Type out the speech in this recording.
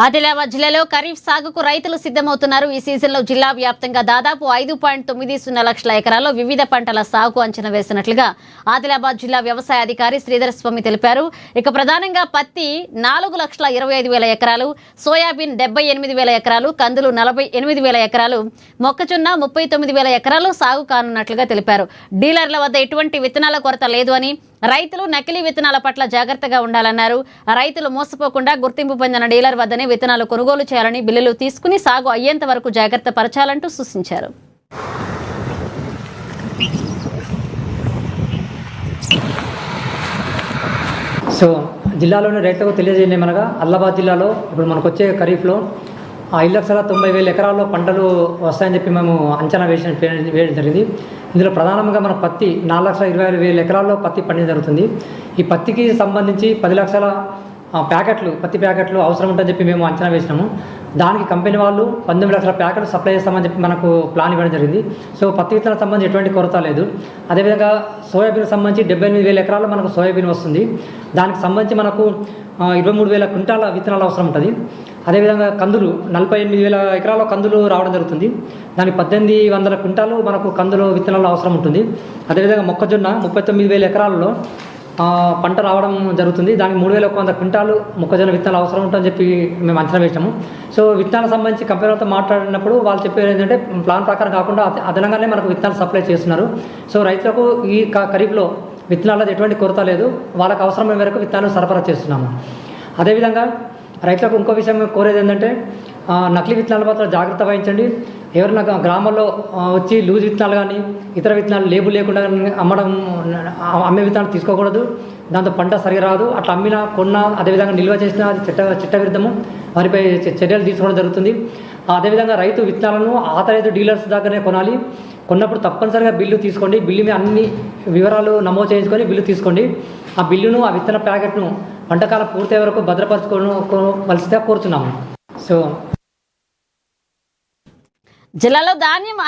ఆదిలాబాద్ జిల్లాలో ఖరీఫ్ సాగుకు రైతులు సిద్ధమవుతున్నారు. ఈ సీజన్లో జిల్లా వ్యాప్తంగా దాదాపు 5.90 లక్షల ఎకరాల్లో వివిధ పంటల సాగుకు అంచనా వేసినట్లుగా ఆదిలాబాద్ జిల్లా వ్యవసాయ అధికారి శ్రీధర్ స్వామి తెలిపారు. ఇక ప్రధానంగా పత్తి 4,25,000 ఎకరాలు, సోయాబీన్ 78,000 ఎకరాలు, కందులు 48,000 ఎకరాలు, మొక్కజొన్న 39,000 ఎకరాలు సాగు కానున్నట్లుగా తెలిపారు. డీలర్ల వద్ద ఎటువంటి విత్తనాల కొరత లేదు అని, రైతులు నకిలీ విత్తనాల పట్ల జాగ్రత్తగా ఉండాలన్నారు. రైతులు మోసపోకుండా గుర్తింపు పొందిన డీలర్ వద్దనే విత్తనాలు కొనుగోలు చేయాలని, బిల్లులు తీసుకుని సాగు అయ్యేంత వరకు జాగ్రత్త పరచాలంటూ సూచించారు. సో జిల్లాలోని రైతులకు తెలియజేయమనగా ఆదిలాబాద్ జిల్లాలో ఇప్పుడు మనకు వచ్చే ఖరీఫ్లో 5,90,000 ఎకరాల్లో పంటలు వస్తాయని చెప్పి మేము అంచనా వేయడం జరిగింది. ఇందులో ప్రధానంగా మన పత్తి 4,26,000 ఎకరాల్లో పత్తి పండించడం జరుగుతుంది. ఈ పత్తికి సంబంధించి 10 లక్షల పత్తి ప్యాకెట్లు అవసరం ఉంటుందని చెప్పి మేము అంచనా వేసినాము. దానికి కంపెనీ వాళ్ళు 19 లక్షల ప్యాకెట్లు సప్లై చేస్తామని చెప్పి మనకు ప్లాన్ ఇవ్వడం జరిగింది. సో పత్తి విత్తనాలకు సంబంధించి ఎటువంటి కొరత లేదు. అదేవిధంగా సోయాబీన్ సంబంధించి 78,000 ఎకరాల్లో మనకు సోయాబీన్ వస్తుంది. దానికి సంబంధించి మనకు 23,000 క్వింటాల విత్తనాలు అవసరం ఉంటుంది. అదేవిధంగా కందులు 48,000 ఎకరాల్లో కందులు రావడం జరుగుతుంది. దానికి 1,800 క్వింటాలు మనకు కందులు విత్తనాలు అవసరం ఉంటుంది. అదేవిధంగా మొక్కజొన్న 39,000 ఎకరాల్లో పంట రావడం జరుగుతుంది. దానికి 3,100 క్వింటాలు మొక్కజొన్న విత్తనాలు అవసరం ఉంటుందని చెప్పి మేము అంచనా వేసాము. సో విత్తనాలకు సంబంధించి కంపెనీలతో మాట్లాడినప్పుడు వాళ్ళు చెప్పేది ఏంటంటే ప్లాన్ ప్రకారం కాకుండా అదనంగానే మనకు విత్తనాలు సప్లై చేస్తున్నారు. సో రైతులకు ఈ ఖరీఫ్లో విత్తనాలది ఎటువంటి కొరత లేదు. వాళ్ళకు అవసరమైన మేరకు విత్తనాలు సరఫరా చేస్తున్నాము. అదేవిధంగా రైతులకు ఇంకో విషయం కోరేది ఏంటంటే నకిలీ విత్తనాల పట్ల జాగ్రత్త వహించండి. ఎవరైనా గ్రామాల్లో వచ్చి లూజ్ విత్తనాలు కానీ ఇతర విత్తనాలు లేబుల్ లేకుండా అమ్మే విత్తనాలు తీసుకోకూడదు. దాంతో పంట సరిగా రాదు. అట్లా అమ్మినా కొన్నా అదేవిధంగా నిల్వ చేసినా అది చట్ట విరుద్ధము. వారిపై చర్యలు తీసుకోవడం జరుగుతుంది. అదేవిధంగా రైతు విత్తనాలను ఆథరైజ్డ్ డీలర్స్ దగ్గరనే కొనాలి. కొన్నప్పుడు తప్పనిసరిగా బిల్లు తీసుకోండి. బిల్లు మీద అన్ని వివరాలు నమోదు చేయించుకొని బిల్లు తీసుకోండి. ఆ బిల్లును ఆ విత్తన ప్యాకెట్ను వంటకాలం పూర్తయ్యే వరకు భద్రపరచుకోవలసిగా కోరుతున్నాము. సో జిల్లాలో ధాన్యం